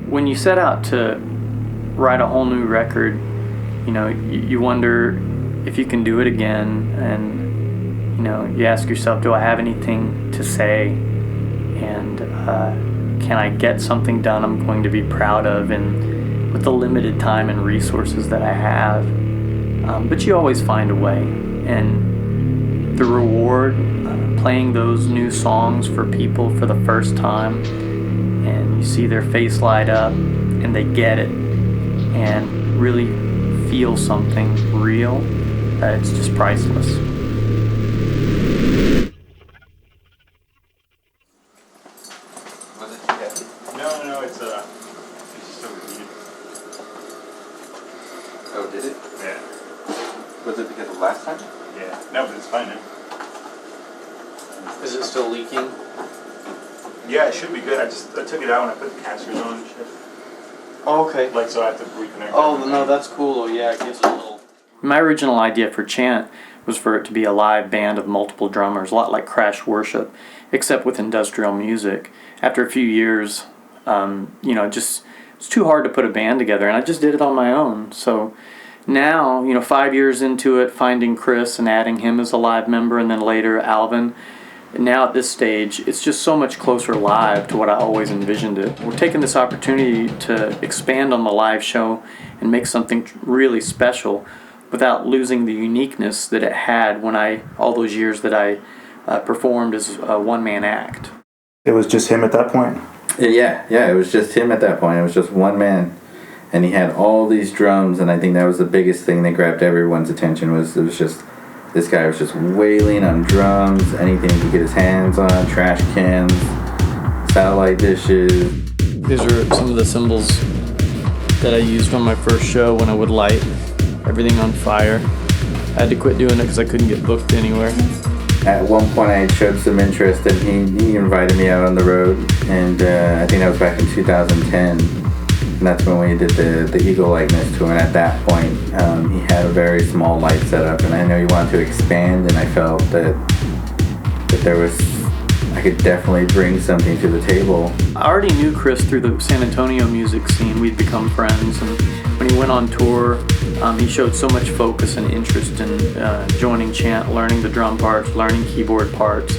when you set out to write a whole new record, you know, you wonder if you can do it again, and, you know, you ask yourself, do I have anything to say, and can I get something done I'm going to be proud of, and with the limited time and resources that I have. But you always find a way, and the reward, playing those new songs for people for the first time, and you see their face light up and they get it and really feel something real, it's just priceless. Was it too heavy? No, it's just overheated. Oh, did it? Yeah. Was it because of last time? Yeah. No, but it's fine now. Is it still leaking? Yeah, it should be good. I took it out when I put the casters on and shit. Oh, okay. Like, so I have to reconnect. Oh, everything. no, that's cool. Oh, yeah, it gives it a little... My original idea for Chant was for it to be a live band of multiple drummers, a lot like Crash Worship, except with industrial music. After a few years, you know, it's too hard to put a band together, and I just did it on my own. So now, you know, 5 years into it, finding Chris and adding him as a live member, and then later Alvin, now at this stage, it's just so much closer live to what I always envisioned it. We're taking this opportunity to expand on the live show and make something really special without losing the uniqueness that it had when all those years that I performed as a one-man act. It was just him at that point? Yeah, it was just him at that point. It was just one man. And he had all these drums, and I think that was the biggest thing that grabbed everyone's attention. This guy was just wailing on drums, anything he could get his hands on, trash cans, satellite dishes. These are some of the cymbals that I used on my first show when I would light everything on fire. I had to quit doing it because I couldn't get booked anywhere. At one point I showed some interest, and he invited me out on the road, and I think that was back in 2010. And that's when we did the Eagle Likeness tour, and at that point he had a very small light setup, and I know he wanted to expand, and I felt that I could definitely bring something to the table. I already knew Chris through the San Antonio music scene. We'd become friends, and when he went on tour, he showed so much focus and interest in joining Chant, learning the drum parts, learning keyboard parts,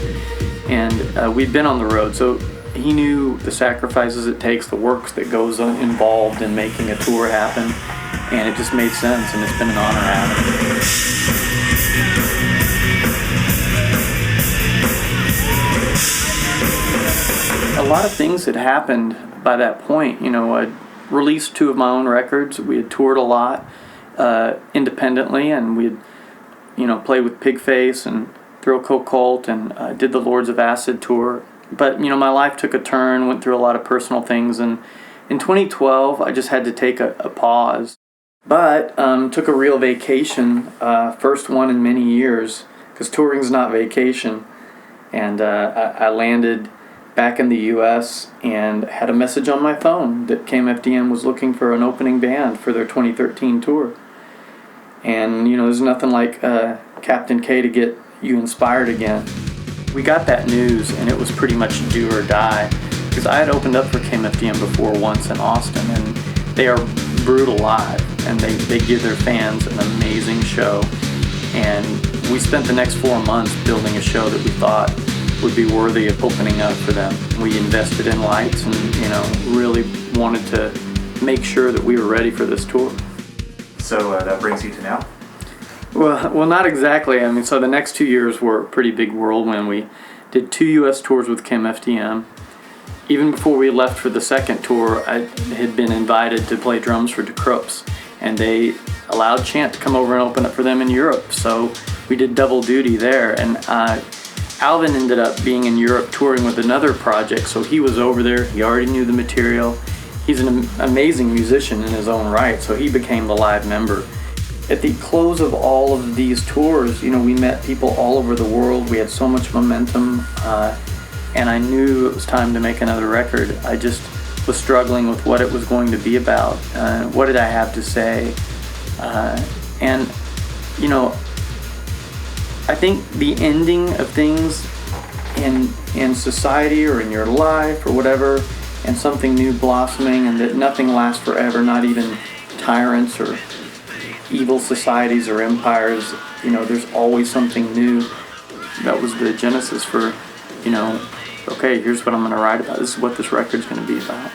and we'd been on the road, so he knew the sacrifices it takes, the work that goes involved in making a tour happen, and it just made sense, and it's been an honor having him. A lot of things had happened by that point. You know, I'd released 2 of my own records. We had toured a lot independently, and we'd, you know, played with Pigface and Thrill Coke Cult, and did the Lords of Acid tour. But, you know, my life took a turn, went through a lot of personal things, and in 2012, I just had to take a pause. But took a real vacation, first one in many years, because touring's not vacation. And I landed back in the U.S. and had a message on my phone that KMFDM was looking for an opening band for their 2013 tour. And, you know, there's nothing like Captain K to get you inspired again. We got that news, and it was pretty much do or die, because I had opened up for KMFDM before once in Austin, and they are brutal live, and they give their fans an amazing show. And we spent the next 4 months building a show that we thought would be worthy of opening up for them. We invested in lights, and, you know, really wanted to make sure that we were ready for this tour. So that brings you to now? Well, not exactly. I mean, so the next 2 years were a pretty big whirlwind. We did 2 U.S. tours with KMFDM. Even before we left for the second tour, I had been invited to play drums for DeCroops, and they allowed Chant to come over and open up for them in Europe. So we did double duty there, and Alvin ended up being in Europe touring with another project, so he was over there. He already knew the material. He's an amazing musician in his own right, so he became the live member. At the close of all of these tours, you know, we met people all over the world. We had so much momentum, and I knew it was time to make another record. I just was struggling with what it was going to be about. What did I have to say? And, you know, I think the ending of things in society or in your life or whatever, and something new blossoming, and that nothing lasts forever, not even tyrants or evil societies or empires. You know, there's always something new. That was the genesis for, you know, okay, here's what I'm going to write about. This is what this record's going to be about.